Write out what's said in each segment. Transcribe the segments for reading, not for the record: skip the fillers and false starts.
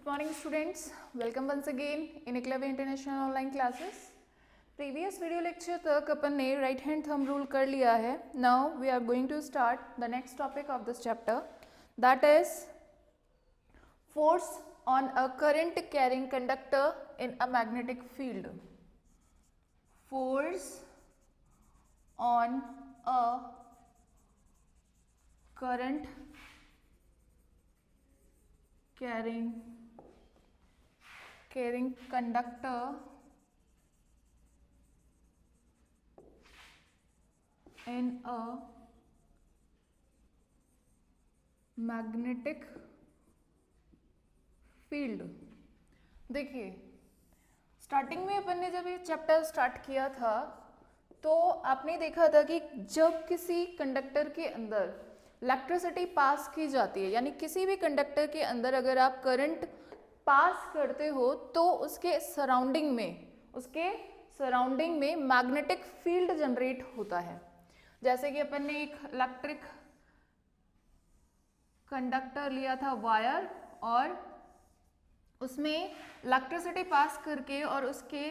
Good morning students, welcome once again in Eklavya International online classes. Previous video lecture तक अपन ने right hand thumb rule कर लिया है. Now we are going to start the next topic of this chapter, that is force on a current carrying conductor in a magnetic field. Force on a current carrying conductor in a magnetic field. देखिए starting में अपन ने जब ये chapter start किया था तो आपने देखा था कि जब किसी कंडक्टर के अंदर इलेक्ट्रिसिटी पास की जाती है, यानी किसी भी कंडक्टर के अंदर अगर आप करंट पास करते हो तो उसके सराउंडिंग में मैग्नेटिक फील्ड जनरेट होता है. जैसे कि अपन ने एक इलेक्ट्रिक कंडक्टर लिया था वायर, और उसमें इलेक्ट्रिसिटी पास करके और उसके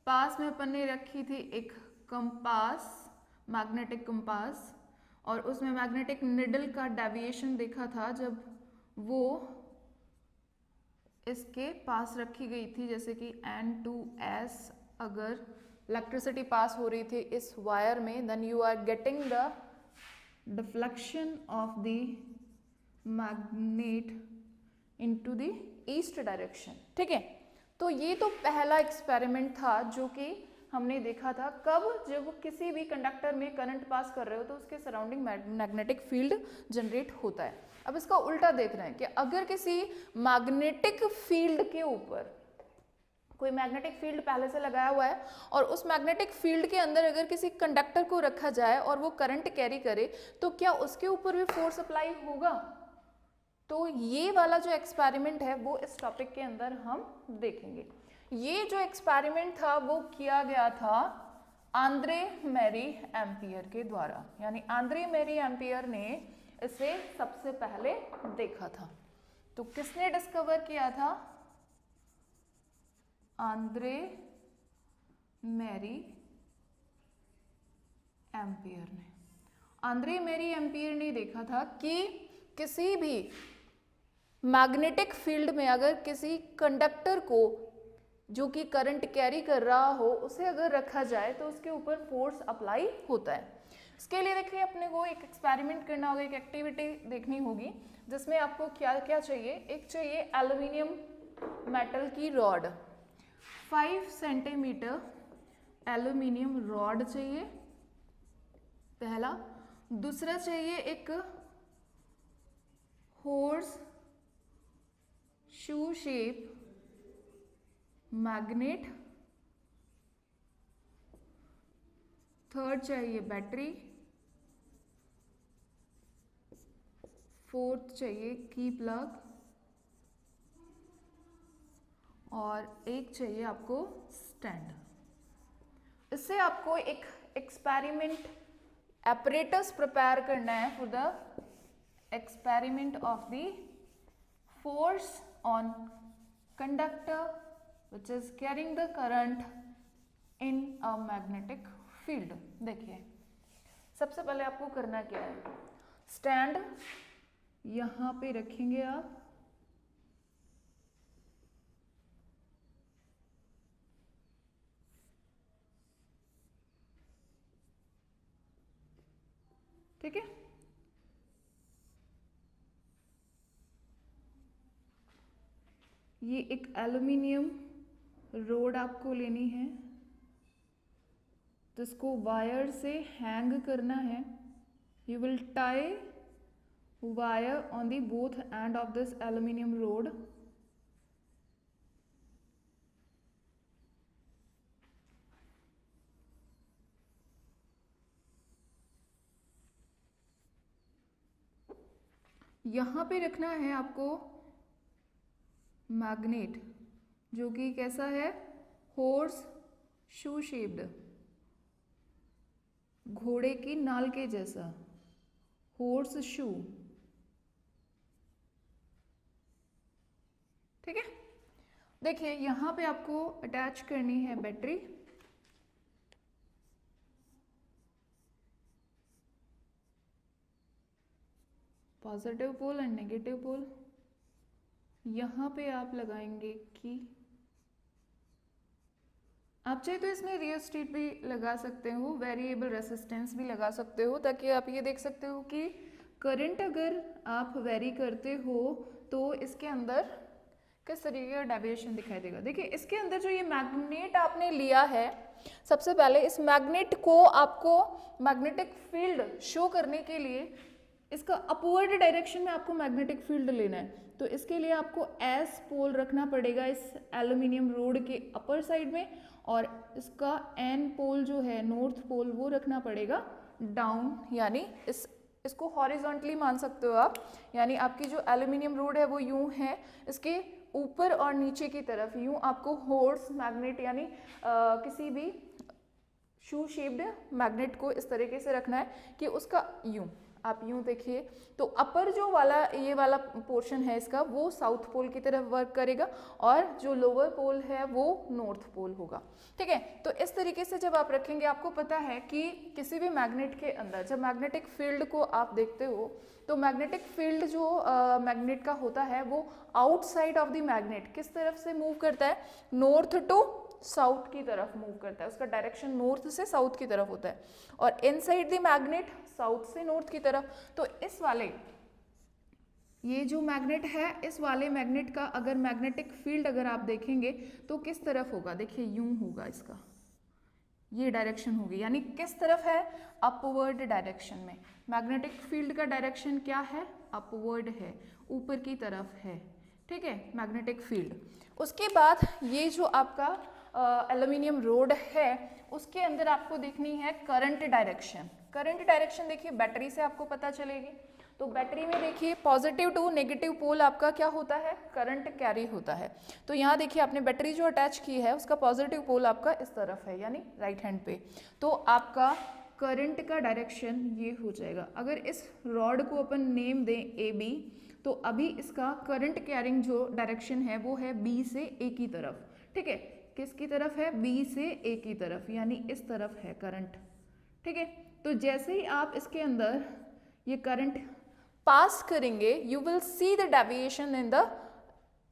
पास में अपन ने रखी थी एक कंपास, मैग्नेटिक कंपास, और उसमें मैग्नेटिक निडल का डेविएशन देखा था जब वो इसके पास रखी गई थी, जैसे कि N2S अगर इलेक्ट्रिसिटी पास हो रही थी इस वायर में, then you are getting the deflection of the magnet into the east direction. ठीक है, तो ये तो पहला एक्सपेरिमेंट था जो कि हमने देखा था. कब? जब किसी भी कंडक्टर में करंट पास कर रहे हो तो उसके सराउंडिंग मैग्नेटिक फील्ड जनरेट होता है. अब इसका उल्टा देख रहे हैं कि अगर किसी मैग्नेटिक फील्ड के ऊपर कोई मैग्नेटिक फील्ड पहले से लगाया हुआ है और उस मैग्नेटिक फील्ड के अंदर अगर किसी कंडक्टर को रखा जाए और वो करंट कैरी करे तो क्या उसके ऊपर भी फोर्स अप्लाई होगा? तो ये वाला जो एक्सपेरिमेंट है वो इस टॉपिक के अंदर हम देखेंगे. ये जो एक्सपेरिमेंट था वो किया गया था आंद्रे मैरी एम्पियर के द्वारा, यानी आंद्रे मैरी एम्पियर ने इसे सबसे पहले देखा था. तो किसने डिस्कवर किया था? आंद्रे मैरी एम्पियर ने. आंद्रे मैरी एम्पियर ने देखा था कि किसी भी मैग्नेटिक फील्ड में अगर किसी कंडक्टर को जो कि करंट कैरी कर रहा हो उसे अगर रखा जाए तो उसके ऊपर फोर्स अप्लाई होता है. इसके लिए देखिए अपने को एक एक्सपेरिमेंट करना होगा, एक एक्टिविटी देखनी होगी जिसमें आपको क्या क्या चाहिए. एक चाहिए एल्यूमिनियम मेटल की रॉड, 5 सेंटीमीटर एल्यूमिनियम रॉड चाहिए पहला. दूसरा चाहिए एक horse shoe shape magnet. Third चाहिए बैटरी. फोर्थ चाहिए की प्लग, और एक चाहिए आपको स्टैंड. इससे आपको एक एक्सपेरिमेंट apparatus प्रिपेयर करना है for the experiment of the force on conductor which is carrying the current in a magnetic field. देखिए सबसे पहले आपको करना क्या है, स्टैंड यहां पे रखेंगे आप, ठीक है. ये एक एल्यूमिनियम रोड आपको लेनी है जिसको वायर से हैंग करना है. You will tie wire on the both end of this aluminium road. यहां पे रखना है आपको मैग्नेट जो कि कैसा है, हॉर्स शू शेप्ड, घोड़े की नाल के जैसा, हॉर्स शू. ठीक है. देखिए यहाँ पे आपको अटैच करनी है battery, positive pole and negative pole. यहाँ पे आप लगाएंगे की, आप चाहे तो इसमें रियोस्टेट भी लगा सकते हो, वेरिएबल रेसिस्टेंस भी लगा सकते हो, ताकि आप ये देख सकते हो कि करंट अगर आप वेरी करते हो तो इसके अंदर किस तरीके का डेविएशन दिखाई देगा। देखिए इसके अंदर जो ये मैग्नेट आपने लिया है, सबसे पहले इस मैग्नेट को आपको मैग्नेटिक फील्ड शो करने के लिए इसका अपवर्ड डायरेक्शन में आपको मैग्नेटिक फील्ड लेना है। तो इसके लिए आपको एस पोल रखना पड़ेगा इस एल्यूमिनियम रोड के अपर साइड में, और इसका एन पोल जो है नॉर्थ पोल वो रखना पड़ेगा डाउन, यानी इसको हॉरिजॉन्टली मान सकते हो आप, यानी आपकी जो एल्यूमिनियम रोड है वो यूं है, इसके ऊपर और नीचे की तरफ यूं आपको हॉर्स मैग्नेट यानी किसी भी शू शेप्ड मैग्नेट को इस तरीके से रखना है कि उसका यूं, आप यूं देखिए तो अपर जो वाला ये वाला पोर्शन है इसका वो साउथ पोल की तरफ वर्क करेगा, और जो लोअर पोल है वो नॉर्थ पोल होगा। ठीक है, तो इस तरीके से जब आप रखेंगे, आपको पता है कि किसी भी मैग्नेट के अंदर जब मैग्नेटिक फील्ड को आप देखते हो तो मैग्नेटिक फील्ड जो मैग्नेट का होता है वो आउटसाइड ऑफ द मैग्नेट किस तरफ से मूव करता है, नॉर्थ टू साउथ की तरफ मूव करता है, उसका डायरेक्शन नॉर्थ से साउथ की तरफ होता है, और इनसाइड द मैग्नेट साउथ से नॉर्थ की तरफ। तो इस वाले ये जो मैग्नेट है, इस वाले मैग्नेट का अगर मैग्नेटिक फील्ड अगर आप देखेंगे तो किस तरफ होगा, देखिए यूं होगा, इसका ये डायरेक्शन होगी, यानी किस तरफ है, अपवर्ड डायरेक्शन में। मैग्नेटिक फील्ड का डायरेक्शन क्या है, अपवर्ड है, ऊपर की तरफ है। ठीक है, मैग्नेटिक फील्ड। उसके बाद ये जो आपका एल्यूमिनियम रोड है उसके अंदर आपको देखनी है करंट डायरेक्शन। करंट डायरेक्शन देखिए बैटरी से आपको पता चलेगी, तो बैटरी में देखिए पॉजिटिव टू नेगेटिव पोल आपका क्या होता है, करंट कैरी होता है। तो यहाँ देखिए आपने बैटरी जो अटैच की है उसका पॉजिटिव पोल आपका इस तरफ है, यानी राइट हैंड पे, तो आपका करंट का डायरेक्शन ये हो जाएगा। अगर इस रॉड को अपन नेम दें ए बी, तो अभी इसका करंट कैरिंग जो डायरेक्शन है वो है बी से ए की तरफ। ठीक है, किसकी तरफ है, बी से ए की तरफ, यानी इस तरफ है करंट। ठीक है, तो जैसे ही आप इसके अंदर ये करंट पास करेंगे you will see the deviation in the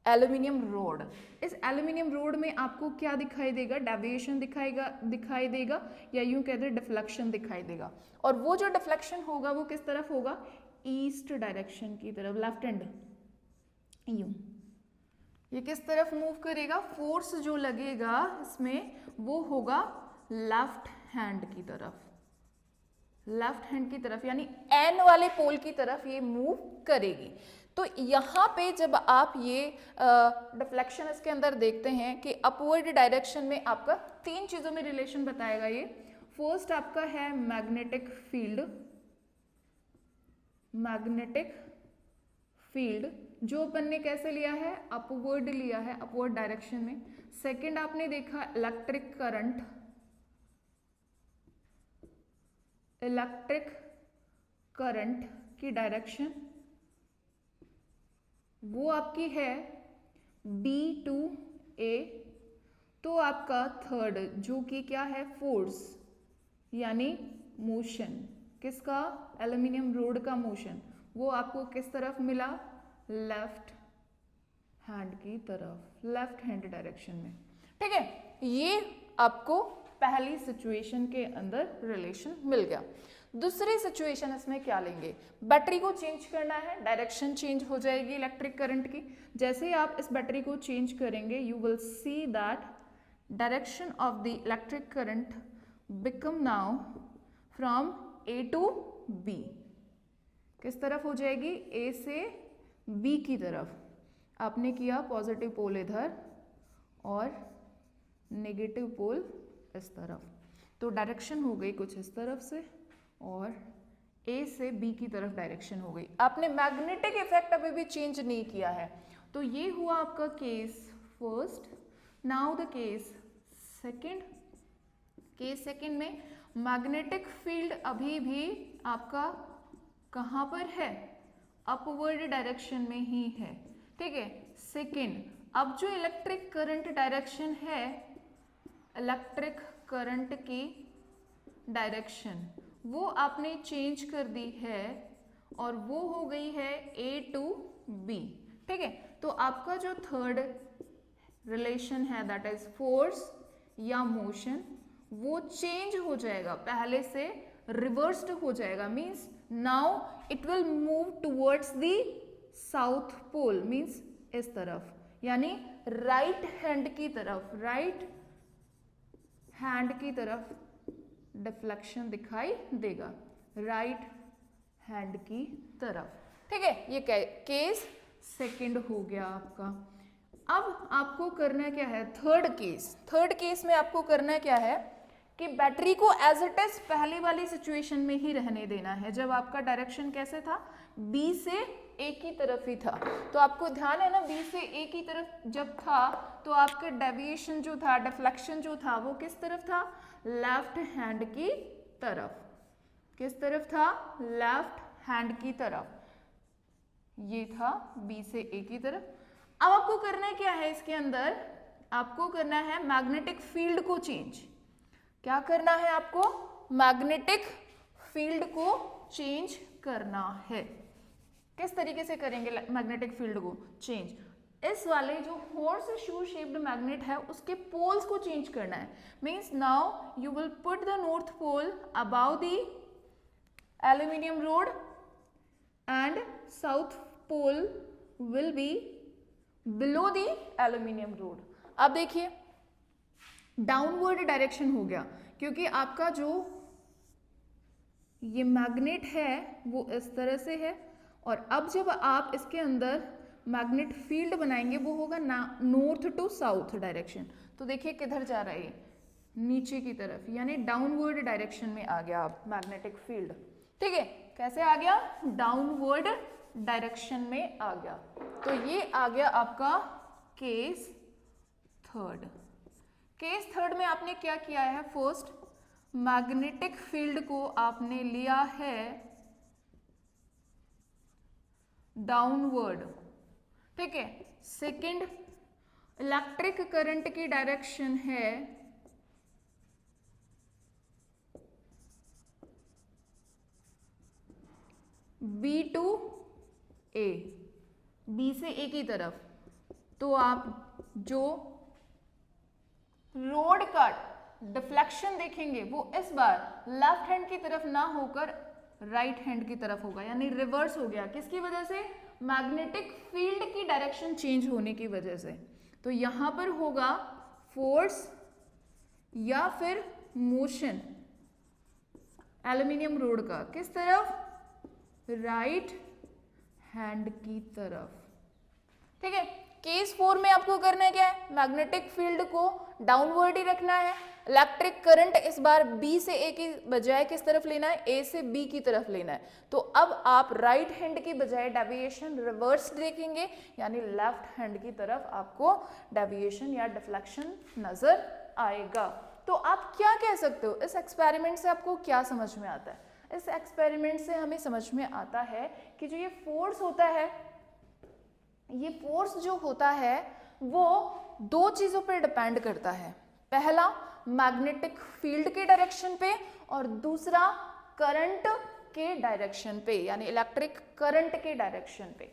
aluminium road. इस एल्यूमिनियम रोड में आपको क्या दिखाई देगा, डेविएशन दिखाई देगा, या यूं कहते हैं डिफ्लेक्शन दिखाई देगा। और वो जो डिफ्लेक्शन होगा वो किस तरफ होगा, ईस्ट डायरेक्शन की तरफ, लेफ्ट हैंड यूं, ये किस तरफ मूव करेगा, फोर्स जो लगेगा इसमें वो होगा लेफ्ट हैंड की तरफ, लेफ्ट हैंड की तरफ, यानी एन वाले पोल की तरफ ये मूव करेगी। तो यहाँ पे जब आप ये डिफ्लेक्शन इसके अंदर देखते हैं कि अपवर्ड डायरेक्शन में आपका तीन चीजों में रिलेशन बताएगा ये। फर्स्ट आपका है मैग्नेटिक फील्ड, मैग्नेटिक फील्ड जो अपन ने कैसे लिया है, अपवर्ड लिया है, अपवर्ड डायरेक्शन में। सेकंड आपने देखा इलेक्ट्रिक करंट, इलेक्ट्रिक करंट की डायरेक्शन वो आपकी है B टू A। तो आपका थर्ड जो कि क्या है, फोर्स यानी मोशन, किसका, एल्यूमिनियम रोड का मोशन, वो आपको किस तरफ मिला, लेफ्ट हैंड की तरफ, लेफ्ट हैंड डायरेक्शन में। ठीक है, ये आपको पहली सिचुएशन के अंदर रिलेशन मिल गया। दूसरी सिचुएशन इसमें क्या लेंगे, बैटरी को चेंज करना है, डायरेक्शन चेंज हो जाएगी इलेक्ट्रिक करंट की। जैसे ही आप इस बैटरी को चेंज करेंगे you will see that direction of the electric current become now from A to B, किस तरफ हो जाएगी, A से B की तरफ। आपने किया पॉजिटिव पोल इधर और नेगेटिव पोल इस तरफ, तो डायरेक्शन हो गई कुछ इस तरफ से और A से B की तरफ डायरेक्शन हो गई। आपने मैग्नेटिक इफेक्ट अभी भी चेंज नहीं किया है। तो ये हुआ आपका case first. Now the case second. Case second में मैग्नेटिक फील्ड अभी भी आपका कहाँ पर है, अपवर्ड डायरेक्शन में ही है। ठीक है, सेकंड अब जो इलेक्ट्रिक करंट डायरेक्शन है, इलेक्ट्रिक करंट की डायरेक्शन वो आपने चेंज कर दी है और वो हो गई है A to B, ठीक है। तो आपका जो थर्ड रिलेशन है दैट इज फोर्स या मोशन, वो चेंज हो जाएगा, पहले से रिवर्स्ड हो जाएगा। Means now it will move towards the south pole, means इस तरफ, यानी राइट हैंड की तरफ, राइट हैंड की तरफ डिफ्लेक्शन दिखाई देगा, राइट हैंड की तरफ, ठीक है। ये केस सेकंड हो गया आपका। अब आपको करना क्या है, थर्ड केस में आपको करना क्या है कि बैटरी को एज इट इज पहले वाली सिचुएशन में ही रहने देना है। जब आपका डायरेक्शन कैसे था, बी से ए की तरफ ही था, तो आपको ध्यान है ना, बी से ए की तरफ जब था तो आपका डेविएशन जो था, डिफ्लेक्शन जो था, वो किस तरफ था, लेफ्ट हैंड की तरफ। किस तरफ था, लेफ्ट हैंड की तरफ, ये था बी से ए की तरफ। अब आपको करना क्या है, इसके अंदर आपको करना है मैग्नेटिक फील्ड को चेंज। क्या करना है आपको, मैग्नेटिक फील्ड को चेंज करना है। किस तरीके से करेंगे मैग्नेटिक फील्ड को चेंज, इस वाले जो हॉर्स शू शेप्ड मैग्नेट है उसके पोल्स को चेंज करना है। Means now you will put the north pole above the aluminium rod and south pole will be below the aluminium rod. अब देखिए डाउनवर्ड डायरेक्शन हो गया, क्योंकि आपका जो ये मैग्नेट है वो इस तरह से है, और अब जब आप इसके अंदर मैग्नेट फील्ड बनाएंगे वो होगा नॉर्थ टू साउथ डायरेक्शन। तो देखिए किधर जा रहा है ये, नीचे की तरफ, यानी डाउनवर्ड डायरेक्शन में आ गया आप मैग्नेटिक फील्ड, ठीक है। कैसे आ गया, डाउनवर्ड डायरेक्शन में आ गया। तो ये आ गया आपका केस थर्ड। केस थर्ड में आपने क्या किया है, फर्स्ट मैग्नेटिक फील्ड को आपने लिया है डाउनवर्ड, ठीक है। सेकंड इलेक्ट्रिक करंट की डायरेक्शन है बी टू ए, बी से ए की तरफ। तो आप जो रोड का डिफ्लेक्शन देखेंगे वो इस बार लेफ्ट हैंड की तरफ ना होकर राइट हैंड की तरफ होगा, यानी रिवर्स हो गया। किसकी वजह से, मैग्नेटिक फील्ड की डायरेक्शन चेंज होने की वजह से। तो यहां पर होगा फोर्स या फिर मोशन एल्यूमिनियम रोड का, किस तरफ, राइट हैंड की तरफ, ठीक है। केस 4 में आपको करना है क्या है, मैग्नेटिक फील्ड को डाउनवर्ड ही रखना है। इलेक्ट्रिक करंट इस बार बी से ए की बजाय किस तरफ लेना है, ए से बी की तरफ लेना है। तो अब आप राइट हैंड की बजाय डेविएशन रिवर्स देखेंगे, यानी लेफ्ट हैंड की तरफ आपको डेविएशन या डिफ्लेक्शन नजर आएगा। तो आप क्या कह सकते हो, इस एक्सपेरिमेंट से आपको क्या समझ में आता है, इस एक्सपेरिमेंट से हमें समझ में आता है कि जो ये फोर्स होता है, ये फोर्स जो होता है वो दो चीजों पर डिपेंड करता है। पहला मैग्नेटिक फील्ड के डायरेक्शन पे, और दूसरा करंट के डायरेक्शन पे, यानी इलेक्ट्रिक करंट के डायरेक्शन पे।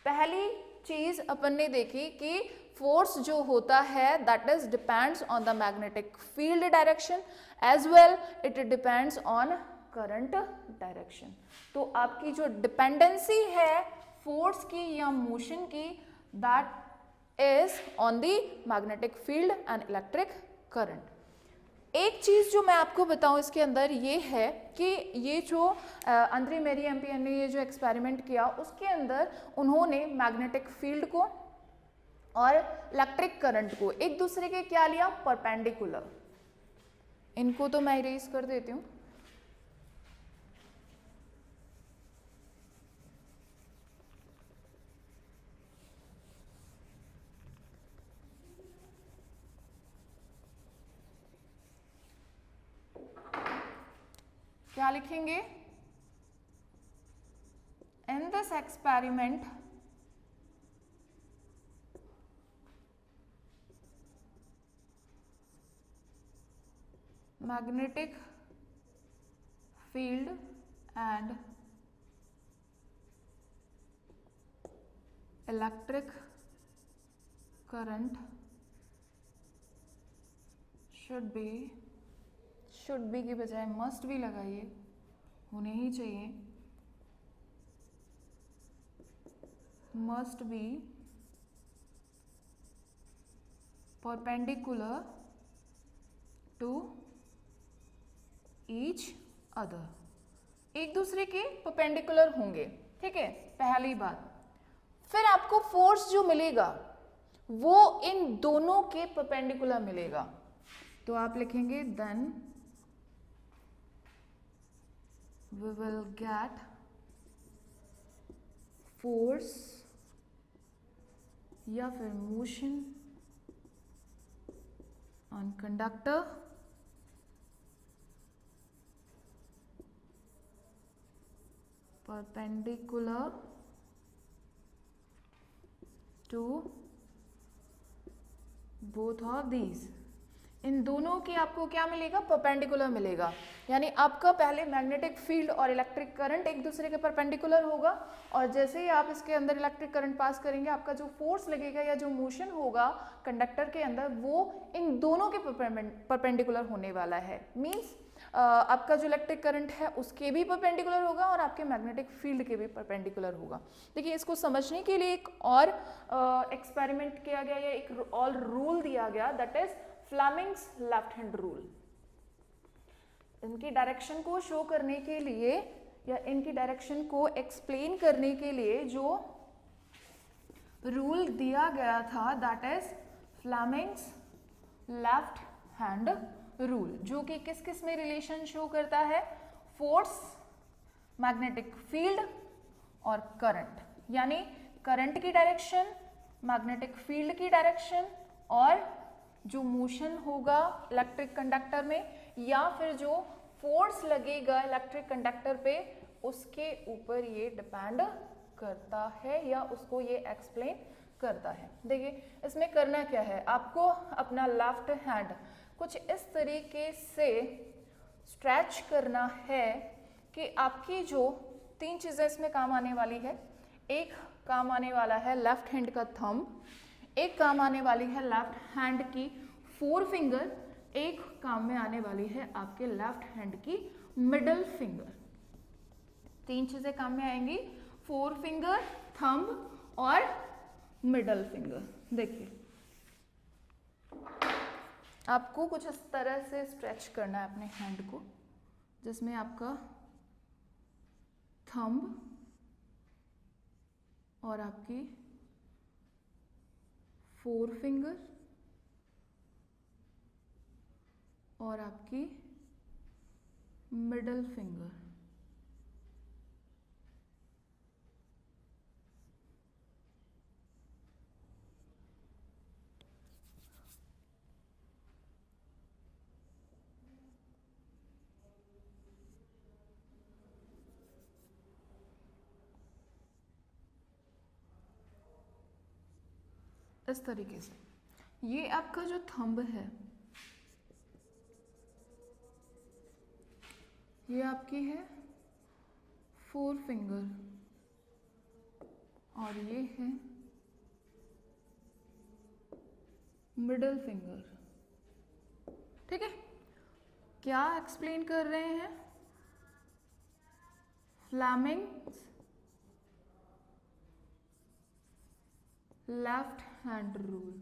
पहली चीज अपन ने देखी कि फोर्स जो होता है that is depends on the magnetic field direction as well it depends on current direction. तो आपकी जो डिपेंडेंसी है फोर्स की या मोशन की, that is on the magnetic field and electric current. एक चीज जो मैं आपको बताऊं इसके अंदर ये है कि ये जो अंद्रे मेरी एम्पियर ने ये जो एक्सपेरिमेंट किया उसके अंदर उन्होंने मैग्नेटिक फील्ड को और इलेक्ट्रिक करंट को एक दूसरे के क्या लिया, परपेंडिकुलर। इनको तो मैं इरेज कर देती हूँ। क्या लिखेंगे, in this experiment magnetic field and electric current should be की बजाय must भी लगाइए, होने ही चाहिए, must be perpendicular to each other, एक दूसरे के परपेंडिकुलर होंगे, ठीक है, पहली बात। फिर आपको फोर्स जो मिलेगा वो इन दोनों के परपेंडिकुलर मिलेगा, तो आप लिखेंगे then we will get force या फिर motion on conductor perpendicular to both of these, इन दोनों के आपको क्या मिलेगा, परपेंडिकुलर मिलेगा, यानी आपका पहले मैग्नेटिक फील्ड और इलेक्ट्रिक करंट एक दूसरे के परपेंडिकुलर होगा, और जैसे ही आप इसके अंदर इलेक्ट्रिक करंट पास करेंगे आपका जो फोर्स लगेगा या जो मोशन होगा कंडक्टर के अंदर वो इन दोनों के परपेंडिकुलर होने वाला है। मीन्स आपका जो इलेक्ट्रिक करंट है उसके भी परपेंडिकुलर होगा और आपके मैग्नेटिक फील्ड के भी परपेंडिकुलर होगा। देखिए, इसको समझने के लिए एक और एक्सपेरिमेंट किया गया या एक और रूल दिया गया, that is Fleming's left hand rule. इनकी डायरेक्शन को शो करने के लिए या इनकी डायरेक्शन को एक्सप्लेन करने के लिए जो रूल दिया गया था that is Fleming's left hand rule, जो कि किस किस में रिलेशन शो करता है, फोर्स, मैग्नेटिक फील्ड और करंट, यानी करंट की डायरेक्शन, मैग्नेटिक फील्ड की डायरेक्शन और जो मोशन होगा इलेक्ट्रिक कंडक्टर में या फिर जो फोर्स लगेगा इलेक्ट्रिक कंडक्टर पे उसके ऊपर ये डिपेंड करता है या उसको ये एक्सप्लेन करता है। देखिए, इसमें करना क्या है, आपको अपना लेफ्ट हैंड कुछ इस तरीके से स्ट्रेच करना है कि आपकी जो तीन चीज़ें इसमें काम आने वाली है, एक काम आने वाला है लेफ्ट हैंड का थंब, एक काम आने वाली है लेफ्ट हैंड की फोर फिंगर, एक काम में आने वाली है आपके लेफ्ट हैंड की मिडल फिंगर। तीन चीज़ें काम में आएंगी, फोर फिंगर, थंब और मिडल फिंगर। देखिए, आपको कुछ इस तरह से स्ट्रेच करना है अपने हैंड को, जिसमें आपका थंब और आपकी फोर फिंगर और आपकी मिडल फिंगर, इस तरीके से। ये आपका जो थंब है ये आपकी है फोर फिंगर और ये है मिडल फिंगर, ठीक है। क्या एक्सप्लेन कर रहे हैं, फ्लेमिंग्स लेफ्ट हैंड रूल।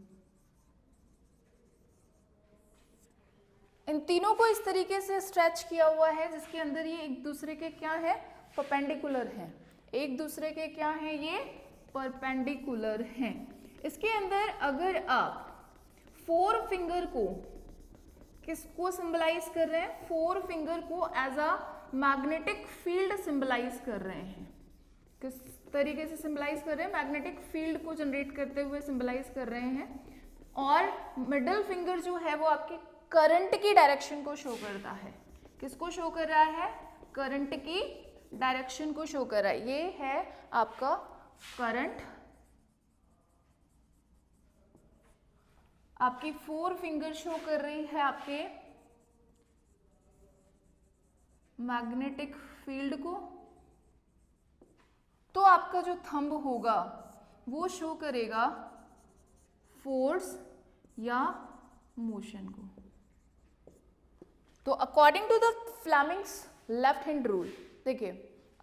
इन तीनों को इस तरीके से स्ट्रेच किया हुआ है जिसके अंदर ये एक दूसरे के क्या है, परपेंडिकुलर हैं, एक दूसरे के क्या हैं, ये परपेंडिकुलर हैं। इसके अंदर अगर आप फोर फिंगर को किसको सिंबलाइज कर रहे हैं, फोर फिंगर को as a magnetic field symbolize कर रहे हैं। किस तरीके से सिंबलाइज कर रहे हैं, मैग्नेटिक फील्ड को जनरेट करते हुए सिंबलाइज कर रहे हैं। और मिडल फिंगर जो है वो आपकी करंट की डायरेक्शन को शो करता है। किसको शो कर रहा है, करंट की डायरेक्शन को शो कर रहा है। ये है आपका करंट, आपकी फोर फिंगर शो कर रही है आपके मैग्नेटिक फील्ड को, तो आपका जो थंब होगा वो शो करेगा फोर्स या मोशन को। तो according to the Fleming's left hand rule, देखिए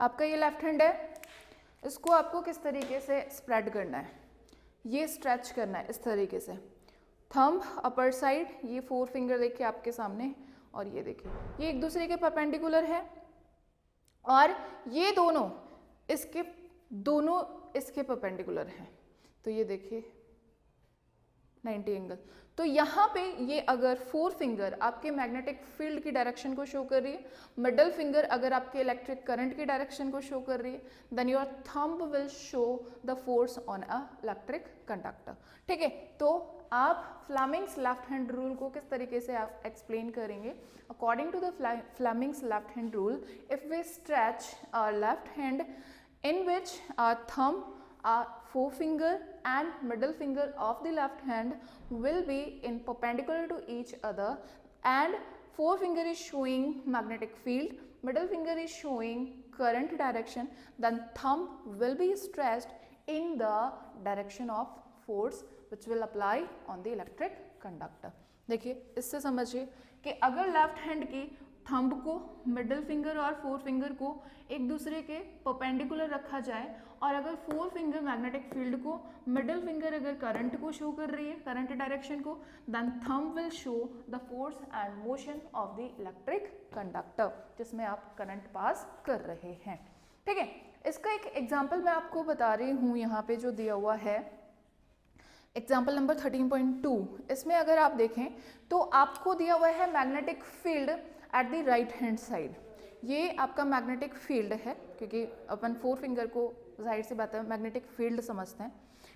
आपका ये लेफ्ट हैंड है, इसको आपको किस तरीके से स्प्रेड करना है, ये स्ट्रेच करना है इस तरीके से, थंब अपर साइड, ये 4 फिंगर देखिए आपके सामने, और ये देखिए ये एक दूसरे के परपेंडिकुलर है, और ये दोनों इसके परपेंडिकुलर हैं। तो ये देखिए 90 एंगल। तो यहाँ पे ये अगर 4 फिंगर आपके मैग्नेटिक फील्ड की डायरेक्शन को शो कर रही है, मिडल फिंगर अगर आपके इलेक्ट्रिक करंट की डायरेक्शन को शो कर रही है, then your thumb will show the force on a electric conductor. ठीक है, तो आप फ्लेमिंग्स लेफ्ट हैंड रूल को किस तरीके से आप एक्सप्लेन करेंगे? According to the Fleming's left hand rule, if we stretch our left hand in which our thumb, our forefinger and middle finger of the left hand will be in perpendicular to each other, and forefinger is showing magnetic field, middle finger is showing current direction, then thumb will be stretched in the direction of force which will apply on the electric conductor. देखिए इससे समझिए कि अगर left hand की thumb को, middle finger और 4 finger को एक दूसरे के परपेंडिकुलर रखा जाए, और अगर 4 फिंगर मैग्नेटिक फील्ड को, मिडिल फिंगर अगर करंट को शो कर रही है, करंट डायरेक्शन को, then thumb will show the force and motion of the electric conductor जिसमें आप करंट पास कर रहे हैं। ठीक है, इसका एक एग्जाम्पल मैं आपको बता रही हूँ, यहाँ पे जो दिया हुआ है एग्जाम्पल नंबर 13.2, इसमें अगर आप देखें तो आपको दिया हुआ है magnetic field at the right hand side. ये आपका मैग्नेटिक फील्ड है, क्योंकि अपन 4 फिंगर को जाहिर सी बात है मैग्नेटिक फील्ड समझते हैं।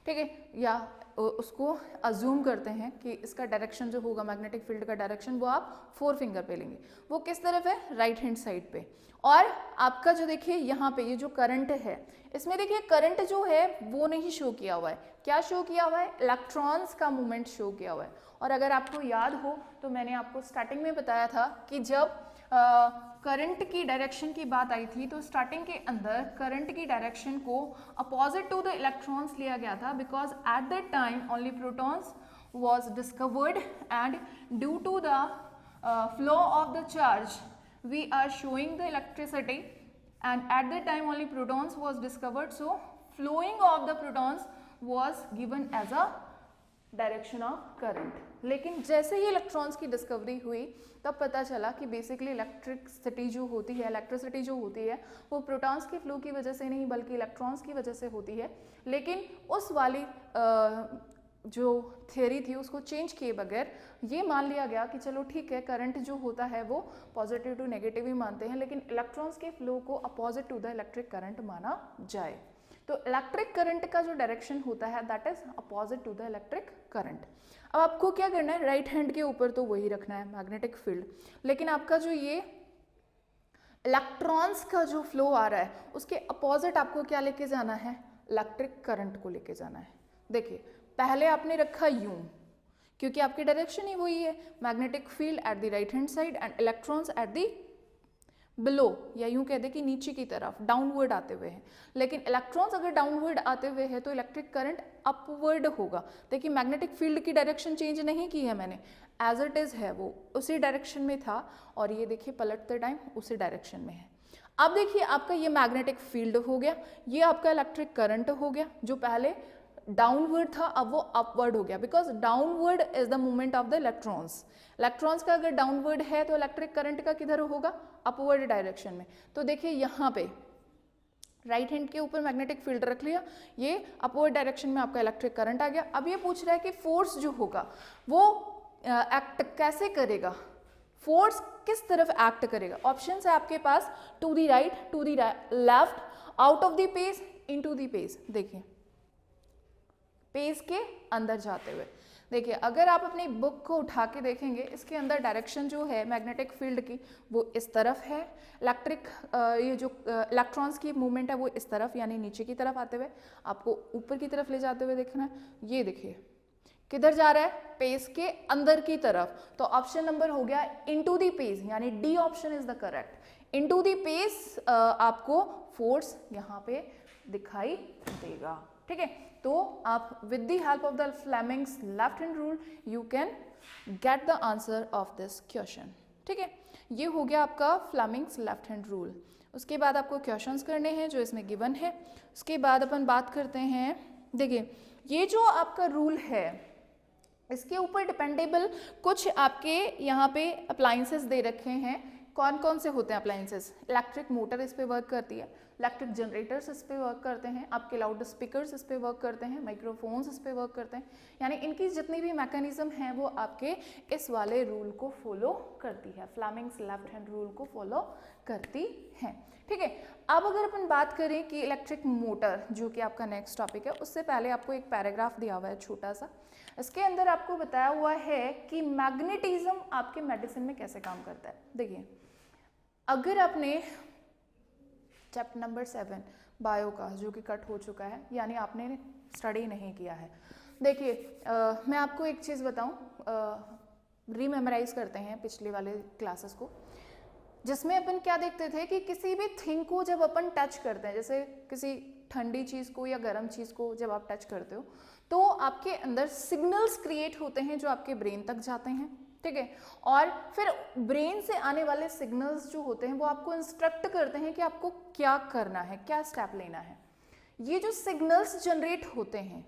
ठीक है, या उसको अज्यूम करते हैं कि इसका डायरेक्शन जो होगा, मैग्नेटिक फील्ड का डायरेक्शन, वो आप 4 फिंगर पे लेंगे। वो किस तरफ है? राइट हैंड साइड पे। और आपका जो देखिए यहाँ पे ये जो करंट है, इसमें देखिए करंट जो है वो नहीं शो किया हुआ है। क्या शो किया हुआ है? इलेक्ट्रॉन्स का मूवमेंट शो किया हुआ है। और अगर आपको याद हो तो मैंने आपको स्टार्टिंग में बताया था कि जब करंट की डायरेक्शन की बात आई थी, तो स्टार्टिंग के अंदर करंट की डायरेक्शन को अपोजिट टू द इलेक्ट्रॉन्स लिया गया था, because at that time only protons was discovered, and due to the flow of the charge we are showing the electricity, and at that time only protons was discovered, so flowing of the protons was given as a direction of current. लेकिन जैसे ही electrons की discovery हुई तब पता चला कि basically electricity जो होती है वो प्रोटॉन्स के फ्लो की वजह से नहीं बल्कि इलेक्ट्रॉन्स की वजह से होती है। लेकिन उस वाली जो थियोरी थी उसको चेंज किए बगैर ये मान लिया गया कि चलो ठीक है, करंट जो होता है वो पॉजिटिव टू नेगेटिव ही मानते हैं, लेकिन इलेक्ट्रॉन्स के फ्लो को opposite to the electric current माना जाए। तो इलेक्ट्रिक करंट का जो डायरेक्शन होता है that is opposite to the electric current. अब आपको क्या करना है? राइट हैंड के ऊपर तो वही रखना है मैग्नेटिक फील्ड, लेकिन आपका जो ये इलेक्ट्रॉन्स का जो फ्लो आ रहा है उसके अपोजिट आपको क्या लेके जाना है? इलेक्ट्रिक करंट को लेके जाना है। देखिए पहले आपने रखा यूं, क्योंकि आपकी डायरेक्शन ही वही है, magnetic field at the right hand side and electrons at the below, या यूं कह दे कि नीचे की तरफ डाउनवर्ड आते हुए हैं। लेकिन इलेक्ट्रॉन्स अगर डाउनवर्ड आते हुए है तो इलेक्ट्रिक करंट अपवर्ड होगा। देखिए मैग्नेटिक फील्ड की डायरेक्शन चेंज नहीं की है मैंने, एज इट इज है, वो उसी डायरेक्शन में था, और ये देखिए पलटते टाइम उसी डायरेक्शन में है। अब देखिए आपका ये मैग्नेटिक फील्ड हो गया, ये आपका इलेक्ट्रिक करंट हो गया, जो पहले डाउनवर्ड था अब वो अपवर्ड हो गया, because downward is the movement of the electrons. Electrons का अगर डाउनवर्ड है तो इलेक्ट्रिक करंट का किधर होगा? अपवर्ड डायरेक्शन में। तो देखिए यहाँ पे राइट हैंड के ऊपर मैग्नेटिक फील्ड रख लिया, ये अपवर्ड डायरेक्शन में आपका इलेक्ट्रिक करंट आ गया। अब ये पूछ रहा है कि फोर्स जो होगा वो एक्ट कैसे करेगा, फोर्स किस तरफ एक्ट करेगा। ऑप्शंस है आपके पास, to the right, to the left, out of the page, into the page. देखिए पेज के अंदर जाते हुए, देखिए अगर आप अपनी बुक को उठा के देखेंगे इसके अंदर डायरेक्शन जो है मैग्नेटिक फील्ड की वो इस तरफ है, इलेक्ट्रिक ये जो इलेक्ट्रॉन्स की मूवमेंट है वो इस तरफ यानी नीचे की तरफ आते हुए आपको ऊपर की तरफ ले जाते हुए देखना है। ये देखिए किधर जा रहा है? पेज के अंदर की तरफ। तो ऑप्शन नंबर हो गया इनटू द पेज, यानी D option is the correct. Into the pace आपको फोर्स यहाँ पे दिखाई देगा, ठीक है। तो आप with the help of the Fleming's left hand rule you can get the answer of this question, ठीक है। ये हो गया आपका फ्लेमिंग्स लेफ्ट हैंड रूल। उसके बाद आपको क्वेश्चंस करने हैं जो इसमें गिवन है। उसके बाद अपन बात करते हैं, देखिए ये जो आपका रूल है इसके ऊपर डिपेंडेबल कुछ आपके यहाँ पे अप्लायंसेस दे रखे हैं। कौन कौन से होते हैं अप्लायंसेस? इलेक्ट्रिक मोटर इस पे वर्क करती है, इलेक्ट्रिक जनरेटर्स इस पे वर्क करते हैं, आपके लाउड स्पीकर्स इस पे वर्क करते हैं, माइक्रोफोन्स इस पे वर्क करते हैं। यानी इनकी जितनी भी मैकेनिज्म हैं वो आपके इस वाले रूल को फॉलो करती है, फ्लेमिंग्स लेफ्ट हैंड रूल को फॉलो करती हैं, ठीक है। अब अगर अपन बात करें कि इलेक्ट्रिक मोटर जो कि आपका नेक्स्ट टॉपिक है, उससे पहले आपको एक पैराग्राफ दिया हुआ है छोटा सा। इसके अंदर आपको बताया हुआ है कि मैग्नेटिज्म आपके मेडिसिन में कैसे काम करता है। देखिए अगर आपने चैप्टर नंबर 7 बायो का जो कि कट हो चुका है, यानी आपने स्टडी नहीं किया है, देखिए मैं आपको एक चीज़ बताऊं, रीमेमोराइज करते हैं पिछले वाले क्लासेस को, जिसमें अपन क्या देखते थे कि किसी भी थिंग को जब अपन टच करते हैं, जैसे किसी ठंडी चीज़ को या गर्म चीज़ को जब आप टच करते हो तो आपके अंदर सिग्नल्स क्रिएट होते हैं जो आपके ब्रेन तक जाते हैं, ठीक है। और फिर ब्रेन से आने वाले सिग्नल्स जो होते हैं वो आपको इंस्ट्रक्ट करते हैं कि आपको क्या करना है, क्या स्टेप लेना है। ये जो सिग्नल्स जनरेट होते हैं,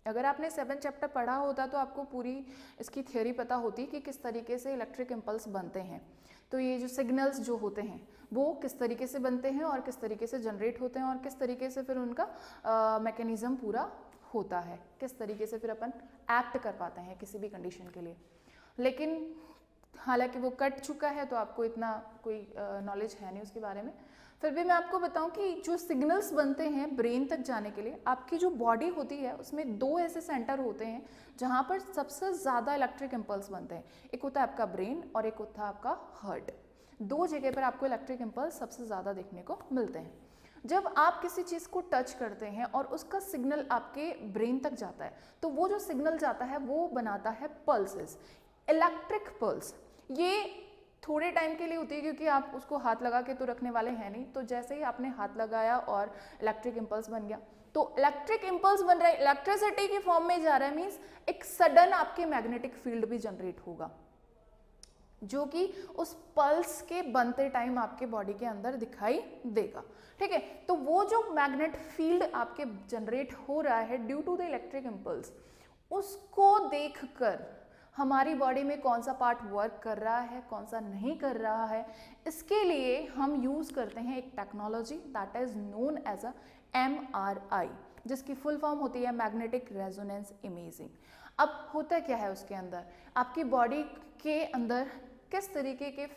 अगर आपने 7 चैप्टर पढ़ा होता तो आपको पूरी इसकी थ्योरी पता होती कि किस तरीके से इलेक्ट्रिक इम्पल्स बनते हैं। तो ये जो सिग्नल्स जो होते हैं वो किस तरीके से बनते हैं और किस तरीके से जनरेट होते हैं और किस तरीके से फिर उनका मैकेनिज्म पूरा होता है, किस तरीके से फिर अपन एक्ट कर पाते हैं किसी भी कंडीशन के लिए। लेकिन हालांकि वो कट चुका है तो आपको इतना कोई नॉलेज है नहीं उसके बारे में, फिर भी मैं आपको बताऊं कि जो सिग्नल्स बनते हैं ब्रेन तक जाने के लिए, आपकी जो बॉडी होती है उसमें 2 ऐसे सेंटर होते हैं जहां पर सबसे ज़्यादा इलेक्ट्रिक इम्पल्स बनते हैं। एक होता है आपका ब्रेन और एक होता है आपका हार्ट। 2 जगह पर आपको इलेक्ट्रिक इम्पल्स सबसे ज़्यादा देखने को मिलते हैं। जब आप किसी चीज़ को टच करते हैं और उसका सिग्नल आपके ब्रेन तक जाता है तो वो जो सिग्नल जाता है वो बनाता है पल्सेस, इलेक्ट्रिक पल्स। ये थोड़े टाइम के लिए होती है क्योंकि आप उसको हाथ लगा के तो रखने वाले हैं नहीं, तो जैसे ही आपने हाथ लगाया और इलेक्ट्रिक इम्पल्स बन गया, तो इलेक्ट्रिक इम्पल्स बन रहा है, इलेक्ट्रिसिटी की फॉर्म में जा रहा है, मीन्स एक सडन आपके मैग्नेटिक फील्ड भी जनरेट होगा जो कि उस पल्स के बनते टाइम आपके बॉडी के अंदर दिखाई देगा, ठीक है। तो वो जो मैग्नेट फील्ड आपके जनरेट हो रहा है due to the electric impulse, उसको देखकर हमारी बॉडी में कौन सा पार्ट वर्क कर रहा है कौन सा नहीं कर रहा है, इसके लिए हम यूज करते हैं एक technology that is known as a MRI, जिसकी फुल फॉर्म होती है मैग्नेटिक रेजोनेंस इमेजिंग। अब होता क्या है उसके अंदर, आपकी बॉडी के अंदर किस तरीके के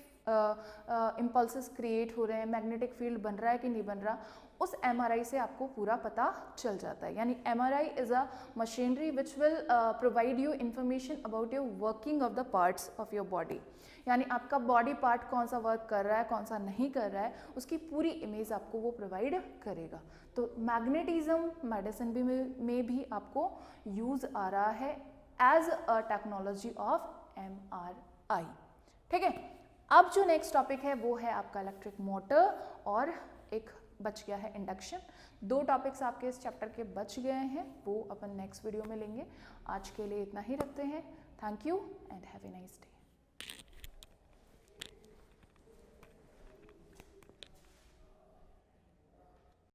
इम्पल्सेस क्रिएट हो रहे हैं, मैग्नेटिक फील्ड बन रहा है कि नहीं बन रहा, उस MRI से आपको पूरा पता चल जाता है। यानी MRI is a machinery which will provide you information about your working of the parts of your body. यानी आपका बॉडी पार्ट कौन सा वर्क कर रहा है कौन सा नहीं कर रहा है, उसकी पूरी इमेज आपको वो प्रोवाइड करेगा। तो मैग्नेटिज्म मेडिसिन में भी आपको यूज आ रहा है as a technology of MRI, ठीक है। अब जो नेक्स्ट टॉपिक है वो है आपका इलेक्ट्रिक मोटर और एक बच गया है इंडक्शन। 2 टॉपिक्स आपके इस चैप्टर के बच गए हैं, वो अपन नेक्स्ट वीडियो में लेंगे। आज के लिए इतना ही रखते हैं। Thank you and have a nice day.